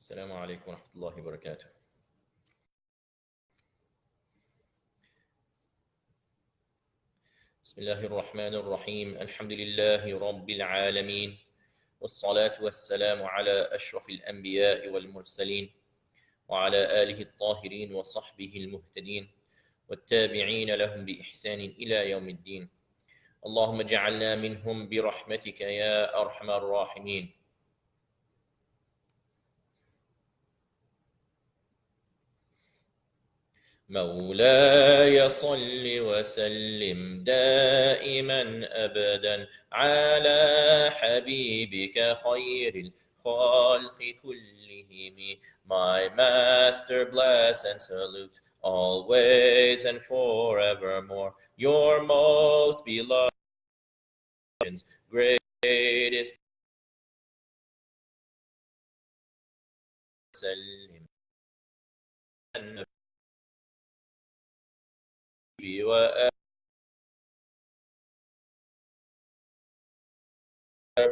السلام عليكم ورحمة الله وبركاته. بسم الله الرحمن الرحيم. الحمد لله رب العالمين، والصلاة والسلام على أشرف الأنبياء والمرسلين وعلى آله الطاهرين وصحبه المهتدين والتابعين لهم بإحسان إلى يوم الدين. اللهم اجعلنا منهم برحمتك يا أرحم الراحمين. مولاي صل وسلم دائما أبدا على حبيبك خير الخلق كلهم. My master, bless and salute always and forevermore your most beloved, greatest. وسلم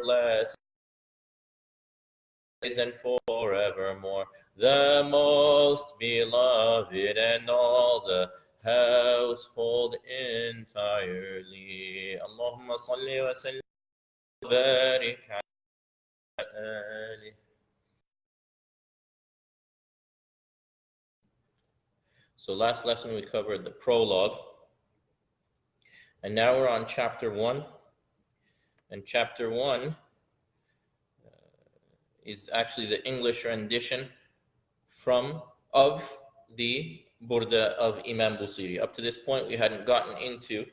blessed and forevermore the most beloved, and all the household entirely. Allahumma salli wa sallim wa barik ala alihi. So last lesson we covered the prologue, and now we're on chapter 1. And chapter 1 is actually the English rendition of the Burdah of Imam Busiri. Up to this point, we hadn't gotten into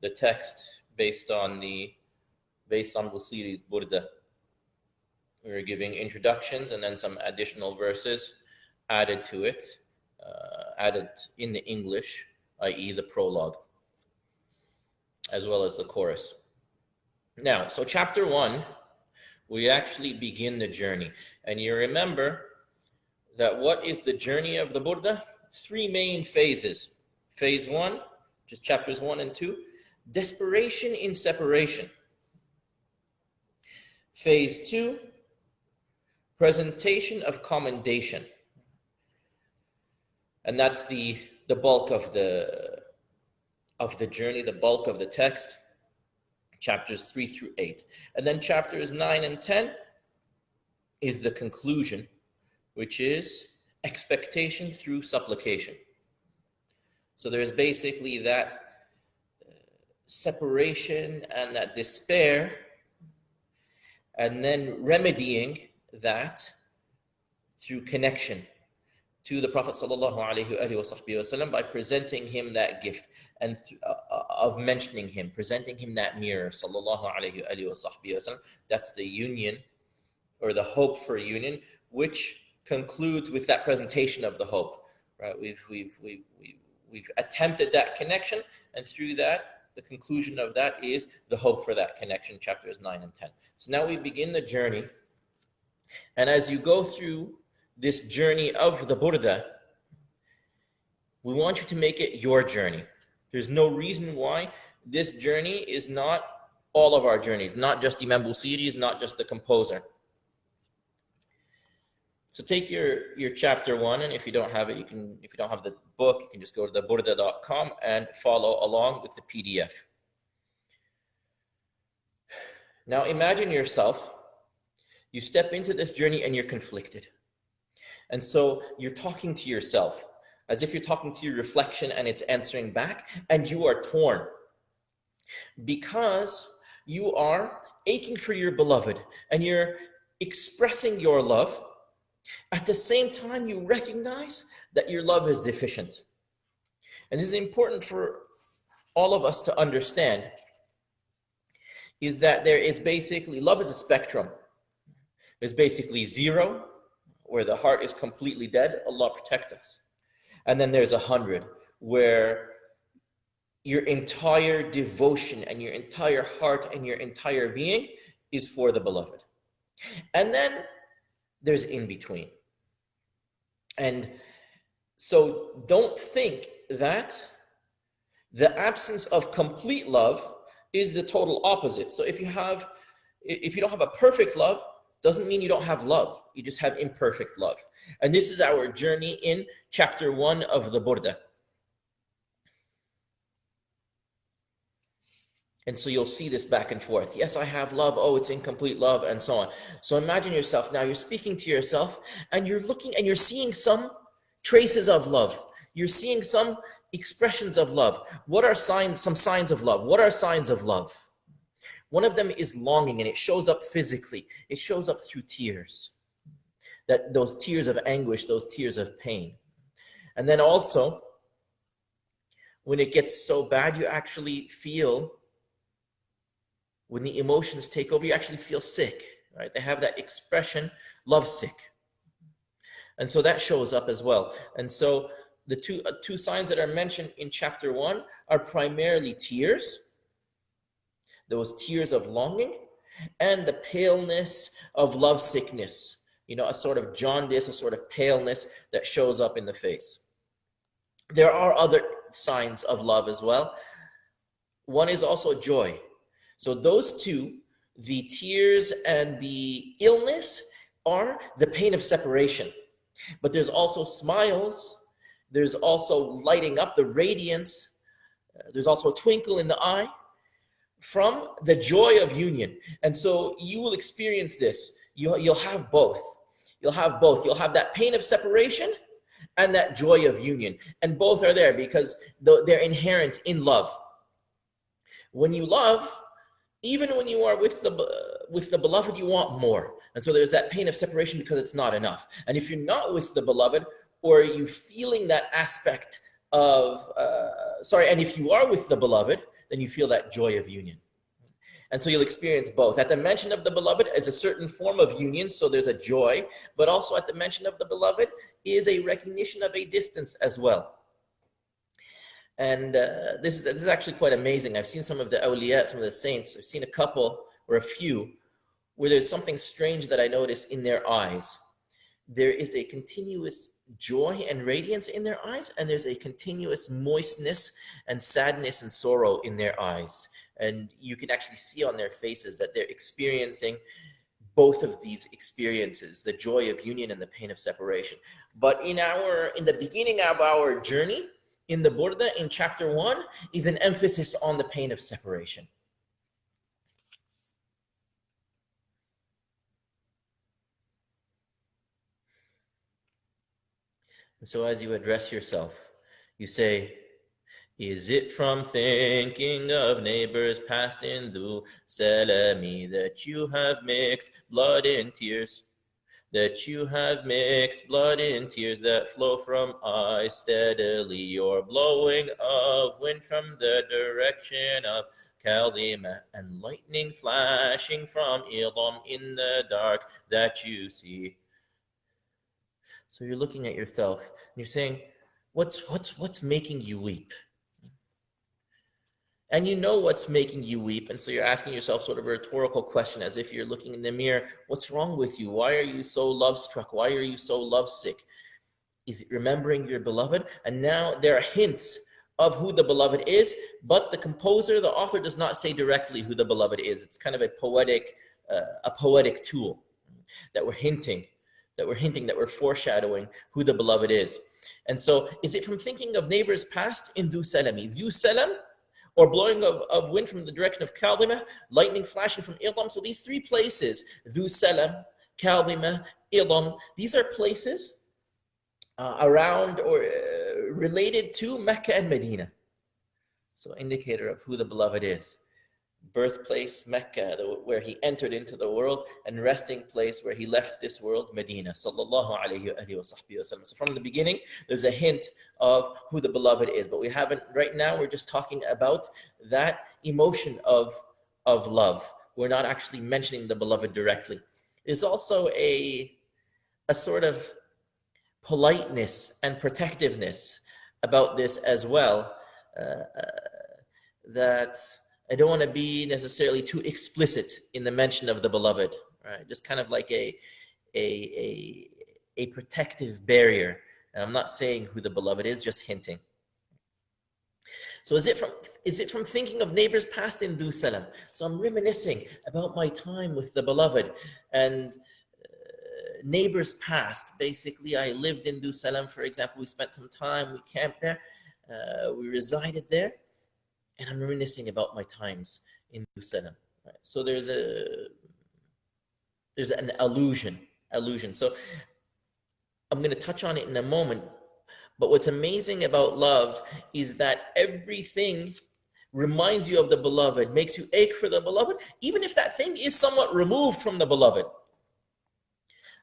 the text based on Busiri's Burdah. We were giving introductions and then some additional verses added to it. Added in the English, i.e. the prologue, as well as the chorus. Now, so chapter 1, we actually begin the journey. And you remember that what is the journey of the Burdah? 3 main phases. Phase 1, just chapters 1 and 2, desperation in separation. Phase 2, presentation of commendation. And that's the bulk of the journey, the bulk of the text, chapters 3 through 8. And then chapters 9 and 10 is the conclusion, which is expectation through supplication. So there's basically that separation and that despair, and then remedying that through connection to the Prophet ﷺ by presenting him that gift and of mentioning him, presenting him that mirror ﷺ. That's the union, or the hope for union, which concludes with that presentation of the hope. Right? We've attempted that connection, and through that, the conclusion of that is the hope for that connection, chapters 9 and 10. So now we begin the journey, and as you go through this journey of the Burdah, we want you to make it your journey. There's no reason why this journey is not all of our journeys, not just Imam Busiri's, not just the composer. So take your chapter 1, and if you don't have it, if you don't have the book, you can just go to theburdah.com and follow along with the PDF. Now imagine yourself, you step into this journey and you're conflicted. And so you're talking to yourself as if you're talking to your reflection and it's answering back, and you are torn because you are aching for your beloved and you're expressing your love. At the same time, you recognize that your love is deficient. And this is important for all of us to understand, is that there is basically, love is a spectrum. There's basically 0, where the heart is completely dead, Allah protect us. And then there's 100, where your entire devotion and your entire heart and your entire being is for the beloved. And then there's in between. And so don't think that the absence of complete love is the total opposite. So if you don't have a perfect love, Doesn't mean you don't have love. You just have imperfect love. And this is our journey in chapter 1 of the Burdah. And so you'll see this back and forth. Yes, I have love. Oh, it's incomplete love, and so on. So imagine yourself now, you're speaking to yourself, and you're looking and you're seeing some traces of love. You're seeing some expressions of love. What are some signs of love? What are signs of love? One of them is longing, and it shows up physically. It shows up through tears. Those tears of anguish, those tears of pain. And then also, when it gets so bad, you actually feel, when the emotions take over, you actually feel sick, right? They have that expression, love sick. And so that shows up as well. And so the two signs that are mentioned in chapter 1 are primarily tears, those tears of longing, and the paleness of love sickness, a sort of jaundice, a sort of paleness that shows up in the face. There are other signs of love as well. One is also joy. So those two, the tears and the illness, are the pain of separation. But there's also smiles. There's also lighting up, the radiance. There's also a twinkle in the eye from the joy of union. And so you will experience this. You'll have both. You'll have both. You'll have that pain of separation and that joy of union. And both are there because they're inherent in love. When you love, even when you are with the beloved, you want more. And so there's that pain of separation because it's not enough. And if you're not with the beloved, or you feeling that aspect of, and if you are with the beloved, then you feel that joy of union. And so you'll experience both. At the mention of the beloved is a certain form of union, so there's a joy, but also at the mention of the beloved is a recognition of a distance as well. And this is actually quite amazing. I've seen some of the awliya, some of the saints. I've seen a couple or a few where there's something strange that I notice in their eyes. There is a continuous joy and radiance in their eyes, and there's a continuous moistness and sadness and sorrow in their eyes. And you can actually see on their faces that they're experiencing both of these experiences, the joy of union and the pain of separation. But in the beginning of our journey, in the Burdah, in chapter 1, is an emphasis on the pain of separation. And so as you address yourself, you say, is it from thinking of neighbors past in the salami that you have mixed blood in tears? That you have mixed blood in tears that flow from eyes steadily, your blowing of wind from the direction of Kalima, and lightning flashing from Ilam in the dark that you see. So you're looking at yourself and you're saying, what's making you weep? And you know what's making you weep. And so you're asking yourself sort of a rhetorical question, as if you're looking in the mirror. What's wrong with you? Why are you so love-struck? Why are you so lovesick? Is it remembering your beloved? And now there are hints of who the beloved is, but the composer, the author, does not say directly who the beloved is. It's kind of a poetic tool that we're hinting, that we're foreshadowing who the beloved is. And so is it from thinking of neighbors past in Dhu Salami? Dhu Salam, or blowing of wind from the direction of Kalima, lightning flashing from Ilam. So these three places, Dhu Salam, Kalima, Ilam, these are places around or related to Mecca and Medina. So indicator of who the beloved is. Birthplace, Mecca, where he entered into the world, and resting place where he left this world, Medina. Sallallahu alayhi wa sahbihi wa sallam. So from the beginning, there's a hint of who the beloved is. But we haven't, right now, we're just talking about that emotion of love. We're not actually mentioning the beloved directly. There's also a sort of politeness and protectiveness about this as well, that I don't want to be necessarily too explicit in the mention of the beloved, right? Just kind of like a protective barrier. And I'm not saying who the beloved is, just hinting. So is it from thinking of neighbors past in Du Salam? So I'm reminiscing about my time with the beloved and neighbors past. Basically, I lived in Du Salam, for example. We spent some time, we camped there, we resided there, and I'm reminiscing about my times in Du Salam. Right? So there's an allusion. So I'm going to touch on it in a moment. But what's amazing about love is that everything reminds you of the beloved, makes you ache for the beloved, even if that thing is somewhat removed from the beloved.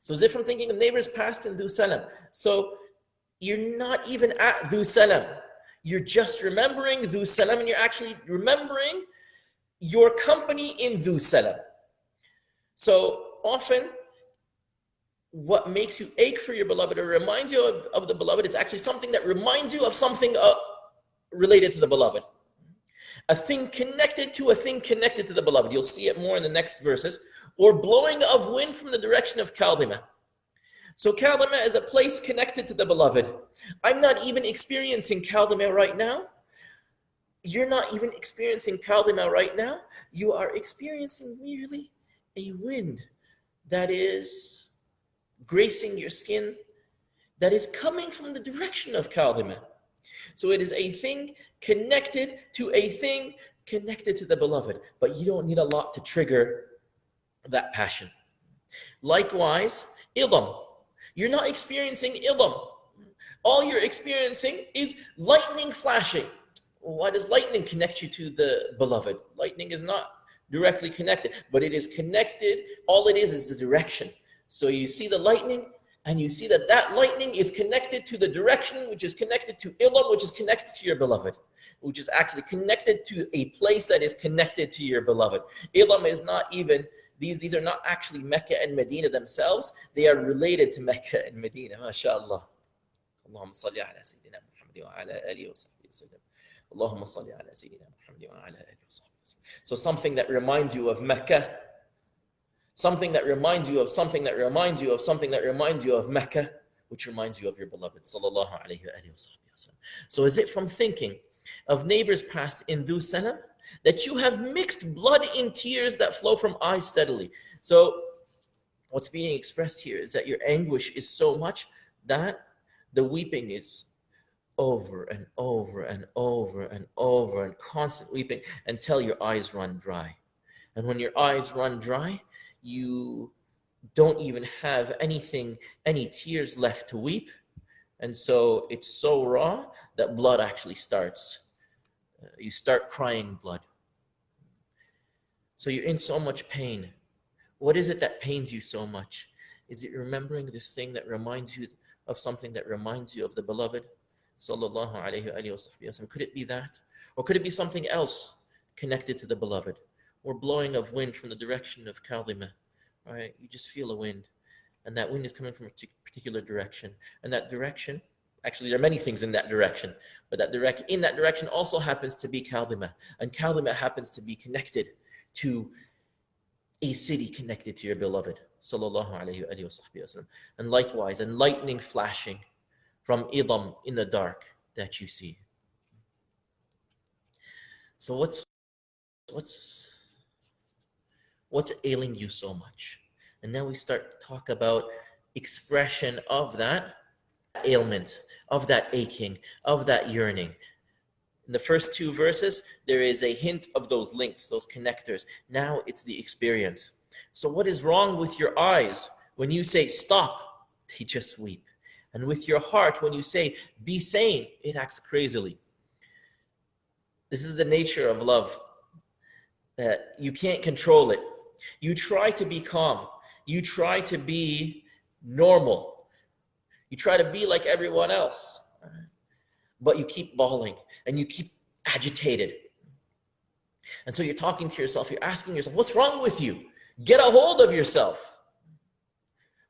So is it from thinking of neighbors past in Du Salam? So you're not even at Du Salam. You're just remembering Du Salam, and you're actually remembering your company in Du Salam. So often, what makes you ache for your beloved or reminds you of the beloved is actually something that reminds you of something related to the beloved. A thing connected to the beloved. You'll see it more in the next verses. Or blowing of wind from the direction of Kaldima. So Kaldima is a place connected to the beloved. I'm not even experiencing Kaldima right now. You're not even experiencing Kaldima right now. You are experiencing merely a wind that is gracing your skin, that is coming from the direction of Kaldima. So it is a thing connected to a thing connected to the beloved, but you don't need a lot to trigger that passion. Likewise, idam. You're not experiencing idam. All you're experiencing is lightning flashing. Why does lightning connect you to the beloved? Lightning is not directly connected, but it is connected. All it is the direction. So you see the lightning, and you see that that lightning is connected to the direction, which is connected to Ilam, which is connected to your beloved, which is actually connected to a place that is connected to your beloved. Ilam is not even, these are not actually Mecca and Medina themselves. They are related to Mecca and Medina. MashaAllah. Allahumma salli ala Sayyidina Muhammad wa ala alihi wa sahbihi wa sallam. Allahumma salli ala Sayyidina Muhammad wa ala alihi wa sahbihi wa sallam. So something that reminds you of Mecca, something that reminds you of something that reminds you of something that reminds you of Mecca, which reminds you of your beloved. Sallallahu alayhi wa sallam. So is it from thinking of neighbors past in Du Salam that you have mixed blood in tears that flow from eyes steadily? So what's being expressed here is that your anguish is so much that the weeping is over and over and over and over and constant weeping until your eyes run dry. And when your eyes run dry, you don't even have any tears left to weep. And so it's so raw that blood actually starts. You start crying blood. So you're in so much pain. What is it that pains you so much? Is it remembering this thing that reminds you of something that reminds you of the beloved? Sallallahu alayhi wa sallam. Could it be that? Or could it be something else connected to the beloved? Or blowing of wind from the direction of Kaldima, right? You just feel a wind, and that wind is coming from a particular direction. And that direction, actually there are many things in that direction, but in that direction also happens to be Kaldima. And Kaldima happens to be connected to a city connected to your beloved. Sallallahu alayhi wa sallam. And likewise, and lightning flashing from idam in the dark that you see. So what's ailing you so much? And then we start to talk about expression of that ailment, of that aching, of that yearning. In the first two verses, there is a hint of those links, those connectors. Now it's the experience. So what is wrong with your eyes when you say stop? They just weep. And with your heart, when you say be sane, it acts crazily. This is the nature of love, that you can't control it. You try to be calm. You try to be normal. You try to be like everyone else. But you keep bawling and you keep agitated. And so you're talking to yourself. You're asking yourself, what's wrong with you? Get a hold of yourself.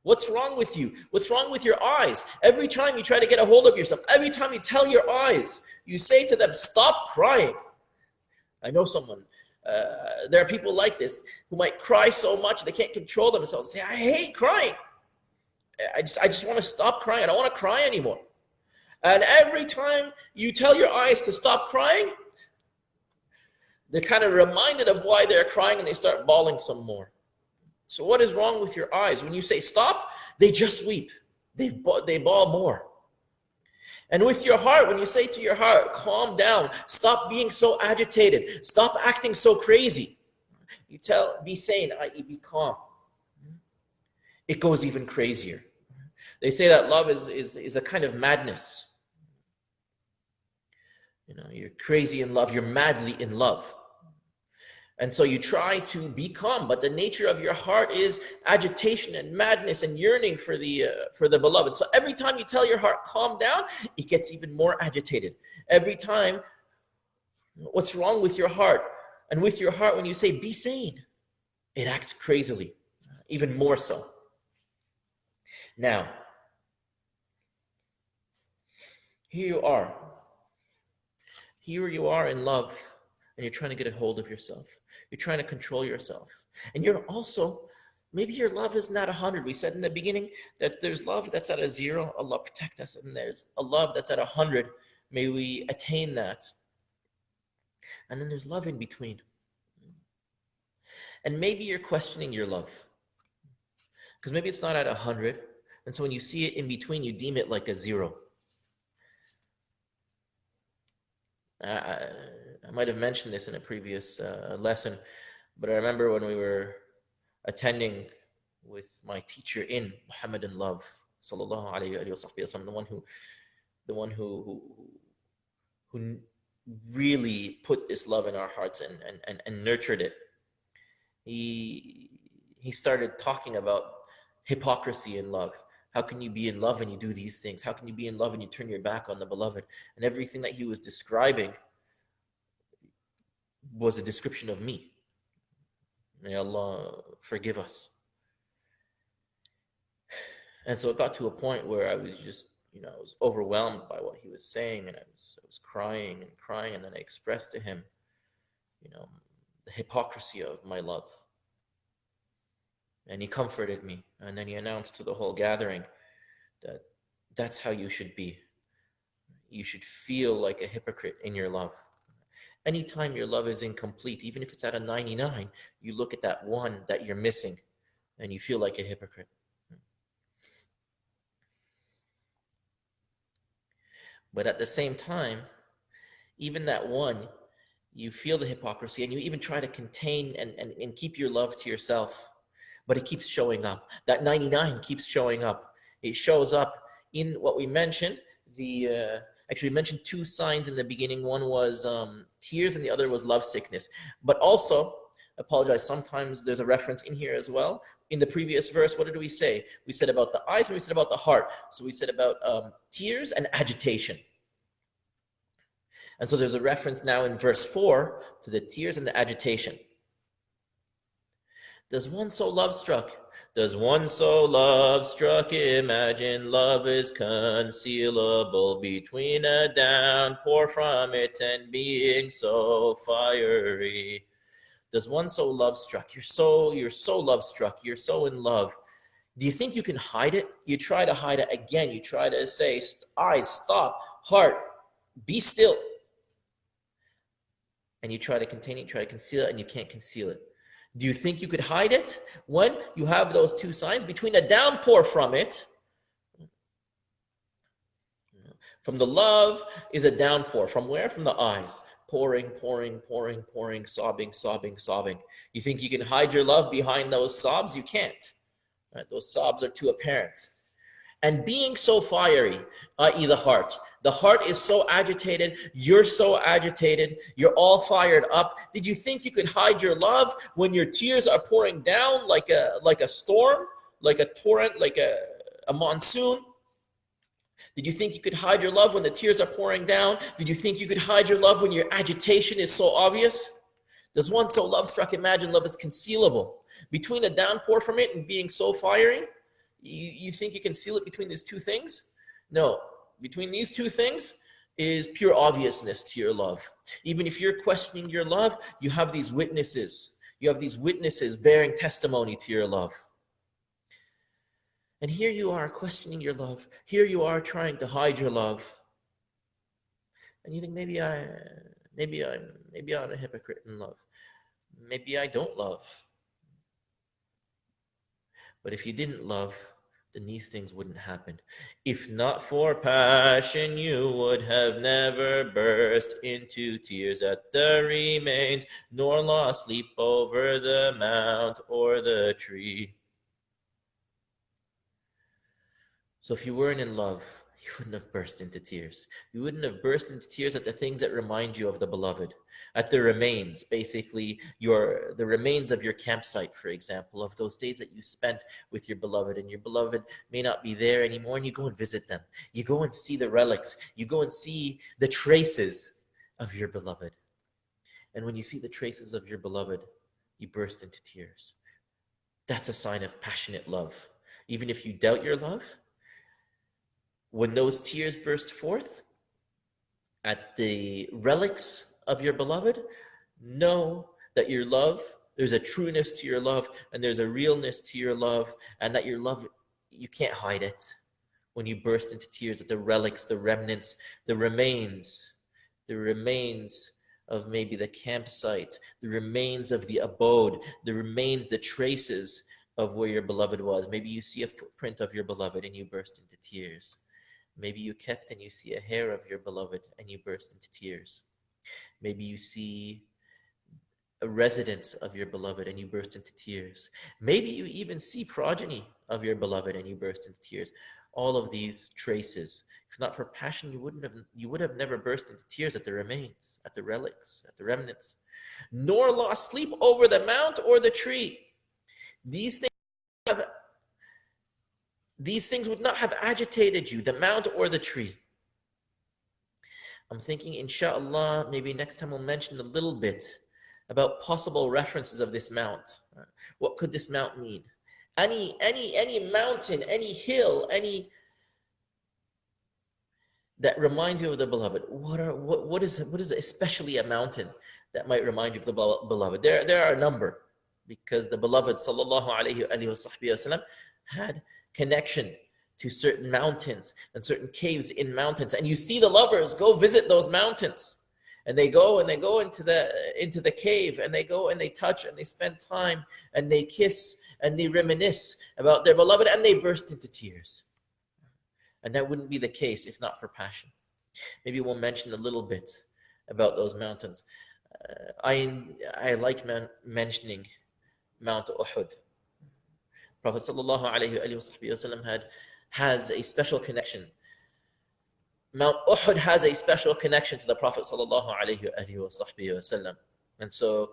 What's wrong with you? What's wrong with your eyes? Every time you try to get a hold of yourself, every time you tell your eyes, you say to them, stop crying. I know someone. There are people like this who might cry so much they can't control themselves. Say, I hate crying. I just want to stop crying. I don't want to cry anymore. And every time you tell your eyes to stop crying, they're kind of reminded of why they're crying and they start bawling some more. So what is wrong with your eyes? When you say stop, they just weep. They bawl more. And with your heart, when you say to your heart, calm down, stop being so agitated, stop acting so crazy. You tell, be sane, i.e. be calm. It goes even crazier. They say that love is a kind of madness. You know, you're crazy in love, you're madly in love. And so you try to be calm, but the nature of your heart is agitation and madness and yearning for the beloved. So every time you tell your heart, calm down, it gets even more agitated. Every time, what's wrong with your heart? And with your heart, when you say, be sane, it acts crazily, even more so. Now, here you are. Here you are in love, and you're trying to get a hold of yourself. You're trying to control yourself. And you're also, maybe your love is not 100. We said in the beginning that there's love that's at a 0. Allah protect us. And there's a love that's at 100. May we attain that. And then there's love in between. And maybe you're questioning your love. Because maybe it's not at 100. And so when you see it in between, you deem it like a 0. I might have mentioned this in a previous lesson, but I remember when we were attending with my teacher in Muhammadan love, sallallahu alayhi wa sallam, the one who really put this love in our hearts and nurtured it. He started talking about hypocrisy in love. How can you be in love and you do these things? How can you be in love and you turn your back on the beloved? And everything that he was describing was a description of me. May Allah forgive us. And so it got to a point where I was just, I was overwhelmed by what he was saying, and I was crying, and then I expressed to him, the hypocrisy of my love. And he comforted me, and then he announced to the whole gathering that that's how you should be. You should feel like a hypocrite in your love. Anytime your love is incomplete, even if it's at a 99, you look at that one that you're missing, and you feel like a hypocrite. But at the same time, even that one, you feel the hypocrisy, and you even try to contain and keep your love to yourself. But it keeps showing up. That 99 keeps showing up. It shows up in what we mentioned. Actually, we mentioned 2 signs in the beginning. One was tears, and the other was love sickness. But also, I apologize, sometimes there's a reference in here as well. In the previous verse, what did we say? We said about the eyes, and we said about the heart. So we said about tears and agitation. And so there's a reference now in verse 4 to the tears and the agitation. Does one so love-struck? Does one so love-struck imagine love is concealable between a downpour from it and being so fiery? Does one so love-struck? You're so love-struck. You're so in love. Do you think you can hide it? You try to hide it again. You try to say, eyes, stop, heart, be still. And you try to contain it, you try to conceal it, and you can't conceal it. Do you think you could hide it when you have those 2 signs? Between a downpour from it, from the love is a downpour. From where? From the eyes. Pouring, pouring, pouring, pouring, sobbing, sobbing, sobbing. You think you can hide your love behind those sobs? You can't. Right? Those sobs are too apparent. And being so fiery, i.e. the heart. The heart is so agitated. You're so agitated. You're all fired up. Did you think you could hide your love when your tears are pouring down like a storm, like a torrent, like a monsoon? Did you think you could hide your love when the tears are pouring down? Did you think you could hide your love when your agitation is so obvious? Does one so love-struck imagine love is concealable? Between a downpour from it and being so fiery, you think you can seal it between these 2 things? No. Between these 2 things is pure obviousness to your love. Even if you're questioning your love, you have these witnesses. You have these witnesses bearing testimony to your love. And here you are questioning your love. Here you are trying to hide your love. And you think maybe I'm a hypocrite in love. Maybe I don't love. But if you didn't love, then these things wouldn't happen. If not for passion, you would have never burst into tears at the remains, nor lost sleep over the mount or the tree. So if you weren't in love, you wouldn't have burst into tears. You wouldn't have burst into tears at the things that remind you of the beloved, at the remains, basically the remains of your campsite, for example, of those days that you spent with your beloved, and your beloved may not be there anymore, and you go and visit them. You go and see the relics. You go and see the traces of your beloved. And when you see the traces of your beloved, you burst into tears. That's a sign of passionate love. Even if you doubt your love, when those tears burst forth at the relics of your beloved, know that your love, there's a trueness to your love, and there's a realness to your love, and that your love, you can't hide it. When you burst into tears at the relics, the remnants, the remains of maybe the campsite, the remains of the abode, the remains, the traces of where your beloved was. Maybe you see a footprint of your beloved and you burst into tears. Maybe you kept and you see a hair of your beloved and you burst into tears. Maybe you see a residence of your beloved and you burst into tears. Maybe you even see progeny of your beloved and you burst into tears. All of these traces. If not for passion, you would have never burst into tears at the remains, at the relics, at the remnants, nor lost sleep over the mount or the tree. These things would not have agitated you, the mount or the tree. I'm thinking, inshallah, maybe next time we'll mention a little bit about possible references of this mount. What could this mount mean? Any mountain, any hill, any that reminds you of the beloved. What is especially a mountain that might remind you of the beloved? There are a number, because the beloved sallallahu alaihi wasallam had connection to certain mountains and certain caves in mountains, and you see the lovers go visit those mountains, and they go into the cave, and they go and they touch and they spend time and they kiss and they reminisce about their beloved, and they burst into tears. And that wouldn't be the case if not for passion. Maybe we'll mention a little bit about those mountains. I like mentioning Mount Uhud. Prophet sallallahu alaihi wasallam has a special connection. Mount Uhud has a special connection to the Prophet sallallahu alaihi wasallam. And so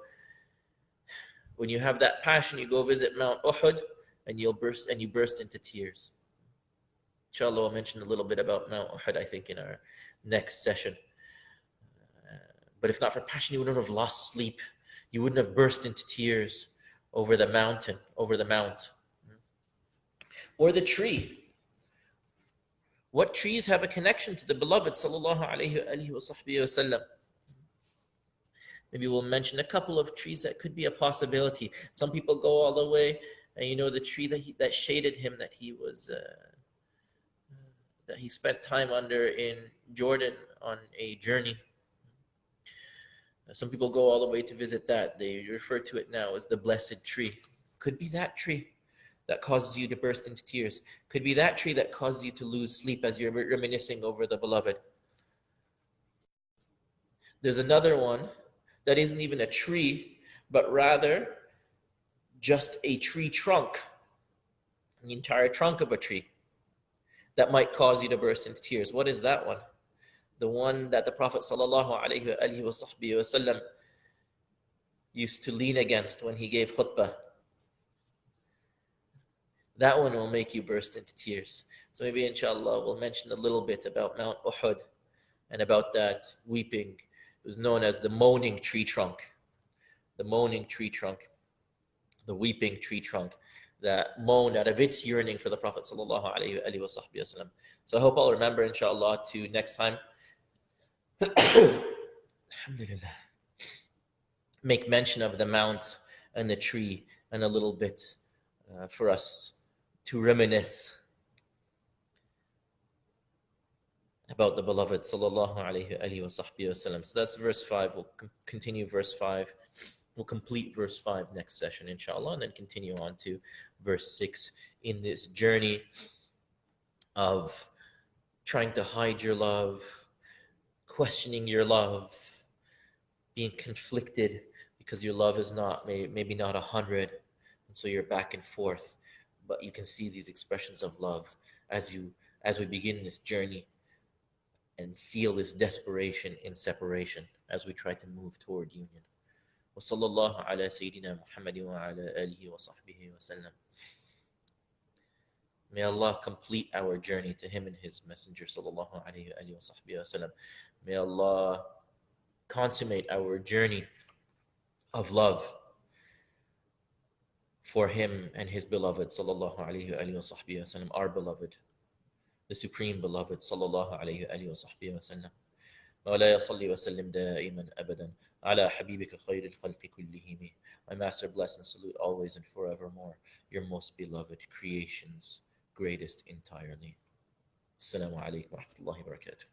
when you have that passion, you go visit Mount Uhud and you burst into tears. Inshallah, we'll mention a little bit about Mount Uhud, I think, in our next session. But if not for passion, you wouldn't have lost sleep. You wouldn't have burst into tears over the mountain, over the mount. Or the tree. What trees have a connection to the beloved sallallahu alaihi wasallam? Maybe we'll mention a couple of trees that could be a possibility. Some people go all the way, and the tree that shaded him, that he spent time under in Jordan on a journey. Some people go all the way to visit that. They refer to it now as the blessed tree. Could be that tree that causes you to burst into tears. Could be that tree that causes you to lose sleep as you're reminiscing over the beloved. There's another one that isn't even a tree, but rather just a tree trunk, the entire trunk of a tree, that might cause you to burst into tears. What is that one? The one that the Prophet sallallahu alaihi wasallam used to lean against when he gave khutbah. That one will make you burst into tears. So maybe inshallah we'll mention a little bit about Mount Uhud and about that weeping. It was known as the moaning tree trunk. The moaning tree trunk. The weeping tree trunk that moaned out of its yearning for the Prophet sallallahu alaihi wasallam. So I hope I'll remember, inshallah, to next time alhamdulillah, make mention of the mount and the tree and a little bit for us to reminisce. about the beloved sallallahu alayhi wa sallam. So that's verse 5. We'll continue verse 5. We'll complete verse 5 next session, inshallah, and then continue on to verse 6 in this journey of trying to hide your love, questioning your love, being conflicted because your love is not maybe not 100, and so you're back and forth. But you can see these expressions of love as we begin this journey and feel this desperation in separation as we try to move toward union. وصلى الله على سيدنا محمد وعلى آله وصحبه وسلم. May Allah complete our journey to Him and His Messenger sallallahu alayhi wa sallam. May Allah consummate our journey of love for Him and His beloved sallallahu alayhi wa sallam, our beloved, the Supreme Beloved sallallahu alayhi wa sallam. مولاي صل وسلم دائما أبدا على حبيبك خير الخلق كلهم. My Master, bless and salute always and forevermore your most beloved creations, greatest entirely. Assalamu alaikum wa rahmatullahi wa barakatuh.